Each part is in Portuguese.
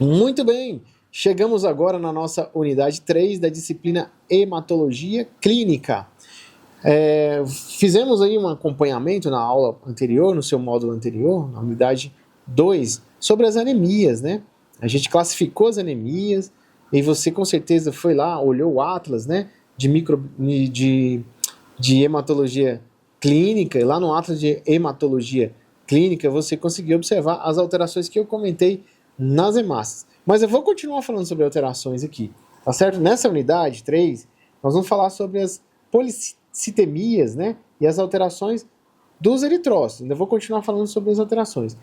Muito bem, chegamos agora na nossa unidade 3 da disciplina Hematologia Clínica. Fizemos aí um acompanhamento na aula anterior, no seu módulo anterior, na unidade 2, sobre as anemias, né? A gente classificou as anemias e você com certeza foi lá, olhou o atlas, né, de hematologia clínica, e lá no atlas de hematologia clínica você conseguiu observar as alterações que eu comentei nas hemácias. Mas eu vou continuar falando sobre alterações aqui, tá certo? Nessa unidade 3, nós vamos falar sobre as policitemias, né, e as alterações dos eritrócitos. Ainda vou continuar falando sobre as alterações.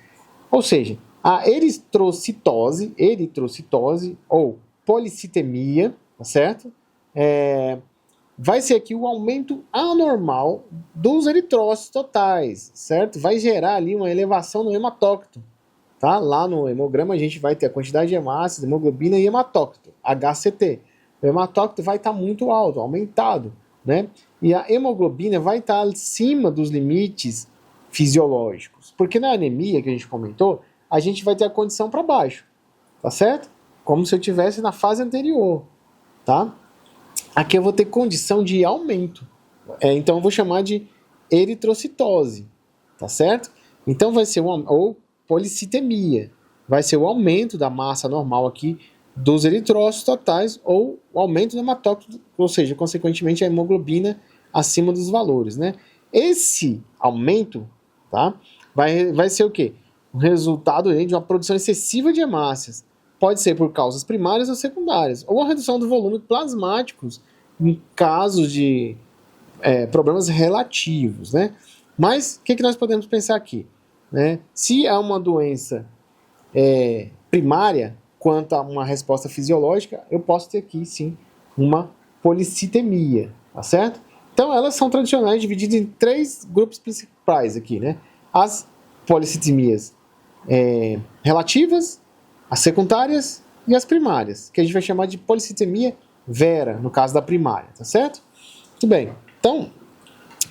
Ou seja, a eritrocitose ou policitemia, tá certo? Vai ser aqui o aumento anormal dos eritrócitos totais, certo? Vai gerar ali uma elevação no hematócrito, tá? Lá no hemograma a gente vai ter a quantidade de hemácias, hemoglobina e hematócrito, HCT. O hematócrito vai estar muito alto, aumentado, né? E a hemoglobina vai estar acima dos limites fisiológicos. Porque na anemia que a gente comentou, a gente vai ter a condição para baixo, tá certo? Como se eu tivesse na fase anterior, tá? Aqui eu vou ter condição de aumento. Então eu vou chamar de eritrocitose, tá certo? Então vai ser ou policitemia. Vai ser o aumento da massa normal aqui dos eritrócitos totais ou o aumento do hematócrito, ou seja, consequentemente a hemoglobina acima dos valores, né? Esse aumento, tá, vai ser o quê? O resultado de uma produção excessiva de hemácias. Pode ser por causas primárias ou secundárias, ou a redução do volume plasmáticos em casos de problemas relativos, né? Mas o que nós podemos pensar aqui? Né? Se há uma doença primária quanto a uma resposta fisiológica, eu posso ter aqui, sim, uma policitemia, tá certo? Então, elas são tradicionais, divididas em 3 grupos principais aqui, né? As policitemias relativas, as secundárias e as primárias, que a gente vai chamar de policitemia vera, no caso da primária, tá certo? Muito bem. Então,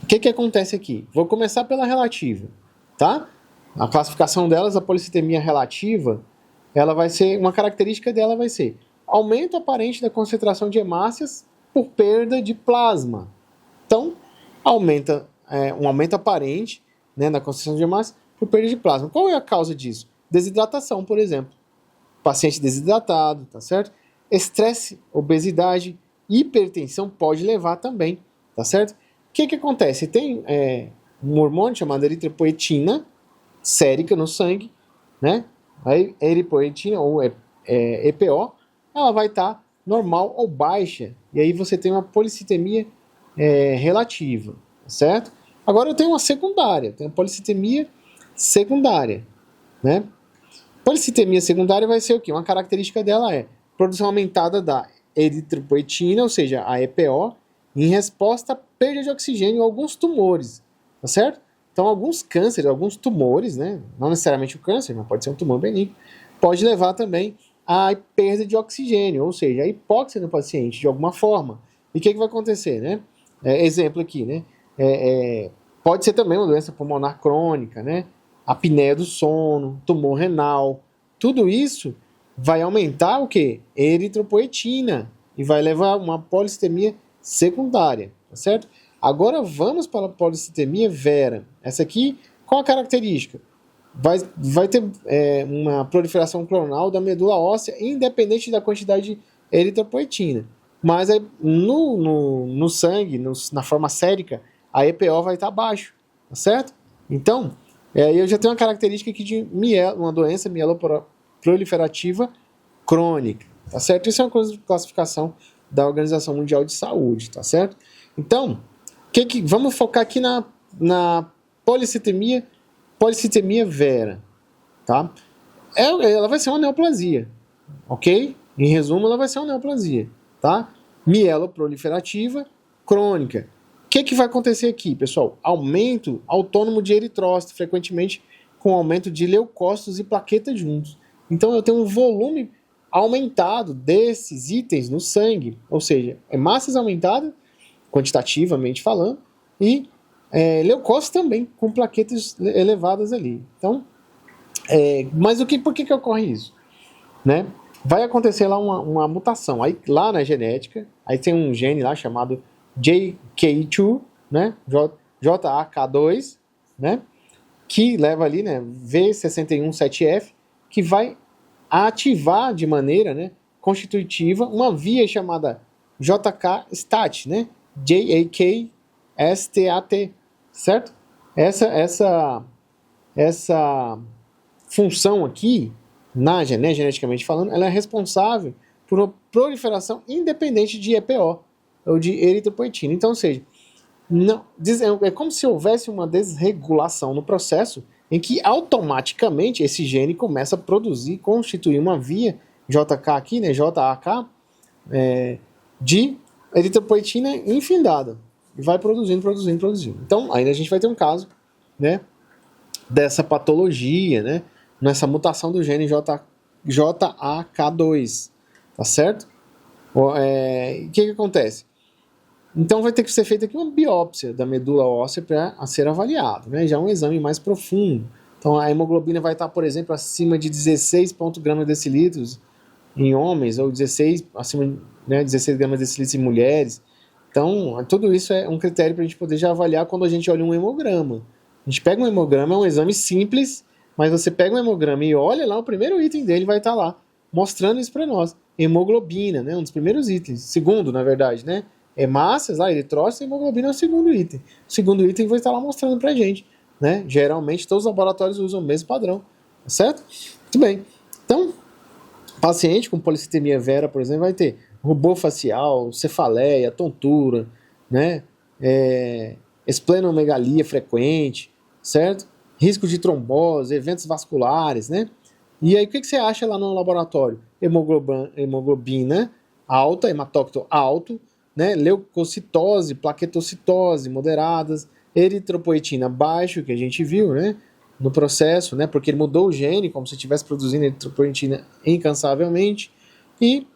o que acontece aqui? Vou começar pela relativa, tá? A classificação delas, a policitemia relativa, ela vai ser, uma característica dela vai ser aumento aparente da concentração de hemácias por perda de plasma. Então, um aumento aparente, né, na concentração de hemácias por perda de plasma. Qual é a causa disso? Desidratação, por exemplo. Paciente desidratado, tá certo? Estresse, obesidade, hipertensão pode levar também, tá certo? O que acontece? Tem um hormônio chamado eritropoetina sérica no sangue, né? A eritropoetina, ou EPO, ela vai estar normal ou baixa, e aí você tem uma policitemia relativa, certo? Agora eu tenho uma secundária, tenho a policitemia secundária, né? Policitemia secundária vai ser o quê? Uma característica dela é produção aumentada da eritropoetina, ou seja, a EPO, em resposta à perda de oxigênio em alguns tumores, tá certo? Então, alguns cânceres, alguns tumores, né? Não necessariamente o câncer, mas pode ser um tumor benigno, pode levar também à perda de oxigênio, ou seja, a hipóxia no paciente, de alguma forma. E o que vai acontecer, né? Exemplo aqui, né? Pode ser também uma doença pulmonar crônica, né? Apneia do sono, tumor renal. Tudo isso vai aumentar o quê? Eritropoetina e vai levar a uma policitemia secundária, tá certo? Agora vamos para a policitemia vera. Essa aqui, qual a característica? Vai ter uma proliferação clonal da medula óssea, independente da quantidade de eritropoetina. Mas no sangue, na forma sérica, a EPO vai estar abaixo, tá certo? Então, eu já tenho uma característica aqui de uma doença mieloproliferativa crônica, tá certo? Isso é uma coisa de classificação da Organização Mundial de Saúde, tá certo? Então, vamos focar aqui na policitemia vera, tá? Ela vai ser uma neoplasia, ok? Em resumo, ela vai ser uma neoplasia, tá? Mieloproliferativa crônica. O que vai acontecer aqui, pessoal? Aumento autônomo de eritrócito, frequentemente com aumento de leucócitos e plaquetas juntos. Então eu tenho um volume aumentado desses itens no sangue, ou seja, hemácias aumentadas, quantitativamente falando, e leucócitos também, com plaquetas elevadas ali. Então, mas por que ocorre isso? né? Vai acontecer lá uma mutação. Aí lá na genética, aí tem um gene lá chamado JK2, né? JAK2, né? Que leva ali, né, V617F, que vai ativar de maneira, né, constitutiva uma via chamada JK-STAT, né? JAK-STAT, certo? Essa função aqui, geneticamente falando, ela é responsável por uma proliferação independente de EPO, ou de eritropoetina. Então, ou seja, não, é como se houvesse uma desregulação no processo em que automaticamente esse gene começa a produzir, constituir uma via JK aqui, né, JAK, de eritropoetina infindada. E vai produzindo. Então, ainda a gente vai ter um caso, né, dessa patologia, né, nessa mutação do gene JAK2, tá certo? O que acontece? Então vai ter que ser feita aqui uma biópsia da medula óssea para ser avaliado, né? Já é um exame mais profundo. Então a hemoglobina vai estar, por exemplo, acima de 16 gramas decilitros em homens, ou 16 gramas decilitros em mulheres. Então tudo isso é um critério para a gente poder já avaliar quando a gente olha um hemograma. A gente pega um hemograma, é um exame simples, mas você pega um hemograma e olha lá, o primeiro item dele vai estar lá, mostrando isso para nós. Hemoglobina, né? Um dos primeiros itens. Segundo, na verdade, né? Hemácias, eritrócitos e hemoglobina é o segundo item. O segundo item vai estar lá mostrando pra gente, né? Geralmente todos os laboratórios usam o mesmo padrão, tá certo? Muito bem. Então, paciente com policitemia vera, por exemplo, vai ter rubor facial, cefaleia, tontura, né? Esplenomegalia frequente, certo? Risco de trombose, eventos vasculares, né? E aí, o que você acha lá no laboratório? Hemoglobina alta, hematócrito alto, né, leucocitose, plaquetocitose moderadas, eritropoetina baixo, que a gente viu, né, no processo, né, porque ele mudou o gene, como se estivesse produzindo eritropoetina incansavelmente, e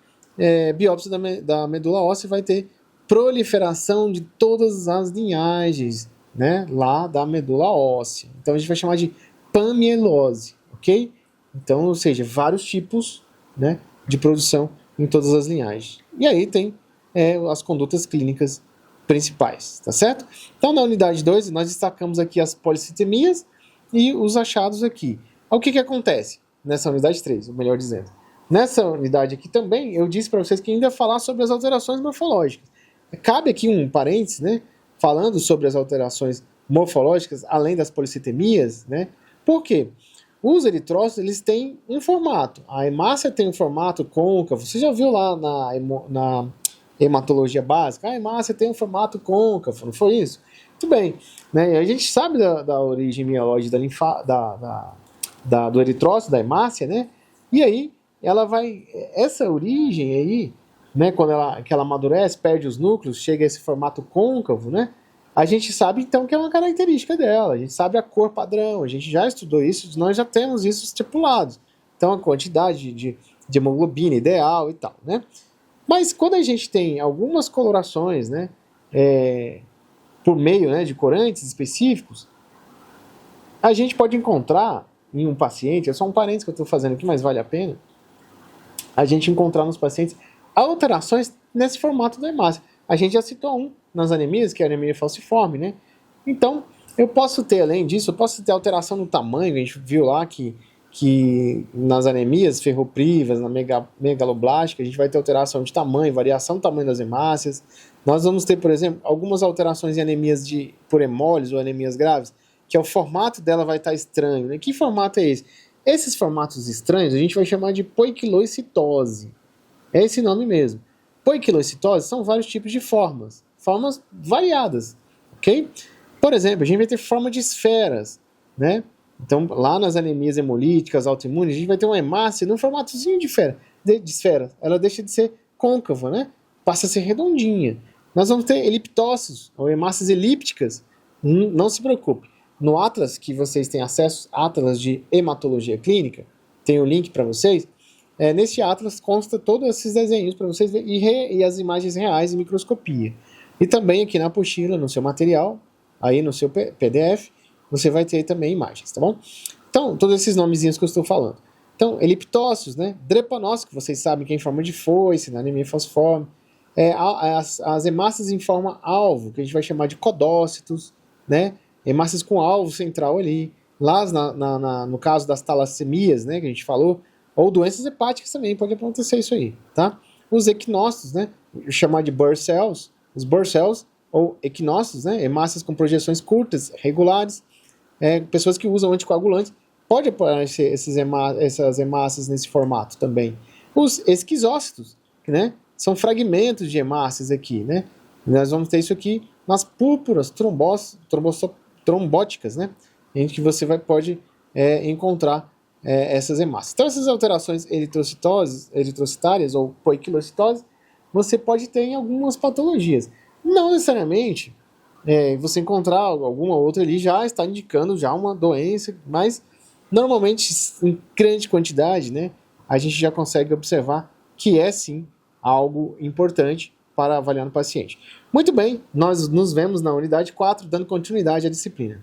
biópsia da medula óssea vai ter proliferação de todas as linhagens, né, lá da medula óssea. Então a gente vai chamar de panmielose, ok? Então, ou seja, vários tipos, né, de produção em todas as linhagens. E aí tem as condutas clínicas principais, tá certo? Então, na unidade 2, nós destacamos aqui as policitemias e os achados aqui. O que acontece nessa unidade 3, ou melhor dizendo? Nessa unidade aqui também, eu disse para vocês que ainda ia falar sobre as alterações morfológicas. Cabe aqui um parênteses, né, falando sobre as alterações morfológicas, além das policitemias, né? Por quê? Os eritrócitos, eles têm um formato. A hemácia tem um formato côncavo. Você já viu lá na hematologia básica? A hemácia tem um formato côncavo, não foi isso? Muito bem. Né? A gente sabe da origem miológica do eritrócito, da hemácia, né? E aí, essa origem aí, né, quando ela amadurece, perde os núcleos, chega a esse formato côncavo, né? A gente sabe, então, que é uma característica dela. A gente sabe a cor padrão. A gente já estudou isso, nós já temos isso estipulado. Então, a quantidade de hemoglobina ideal e tal, né? Mas quando a gente tem algumas colorações, né, por meio, né, de corantes específicos, a gente pode encontrar em um paciente, é só um parênteses que eu estou fazendo aqui, mas vale a pena, a gente encontrar nos pacientes alterações nesse formato da hemácia. A gente já citou um nas anemias, que é a anemia falciforme, né? Então, eu posso ter, além disso, eu posso ter alteração no tamanho. A gente viu lá que nas anemias ferroprivas, na megaloblástica, a gente vai ter alteração de tamanho, variação do tamanho das hemácias. Nós vamos ter, por exemplo, algumas alterações em anemias por hemólise ou anemias graves, que o formato dela vai estar estranho, né? Que formato é esse? Esses formatos estranhos a gente vai chamar de poiquilocitose. É esse nome mesmo. Poiquilocitose são vários tipos de formas variadas, ok? Por exemplo, a gente vai ter forma de esferas, né? Então, lá nas anemias hemolíticas, autoimunes, a gente vai ter uma hemácia num formatozinho de esfera. Ela deixa de ser côncava, né? Passa a ser redondinha. Nós vamos ter eliptócitos, ou hemácias elípticas. Não se preocupe. No Atlas, que vocês têm acesso, Atlas de Hematologia Clínica, tem o link para vocês. Neste Atlas consta todos esses desenhos para vocês verem e as imagens reais em microscopia. E também aqui na apostila, no seu material, aí no seu PDF, você vai ter também imagens, tá bom? Então, todos esses nomezinhos que eu estou falando. Então, eliptócitos, né? Drepanócitos, que vocês sabem que é em forma de foice, na anemia falciforme. As hemácias em forma alvo, que a gente vai chamar de codócitos, né? Hemácias com alvo central ali. Lá no caso das talassemias, né, que a gente falou, ou doenças hepáticas também, pode acontecer isso aí, tá? Os equinócitos, né, chamar de Burr cells, os Burr cells, ou equinócitos, né, hemácias com projeções curtas, regulares, pessoas que usam anticoagulantes, pode aparecer essas hemácias nesse formato também. Os esquizócitos, né, são fragmentos de hemácias aqui, né, nós vamos ter isso aqui nas púrpuras trombóticas, né, em que você pode encontrar essas hemácias. Então, essas alterações eritrocitárias ou poiquilocitose, você pode ter em algumas patologias. Não necessariamente você encontrar alguma outra ali já está indicando já uma doença, mas normalmente em grande quantidade, né, a gente já consegue observar que é sim algo importante para avaliar no paciente. Muito bem, nós nos vemos na unidade 4, dando continuidade à disciplina.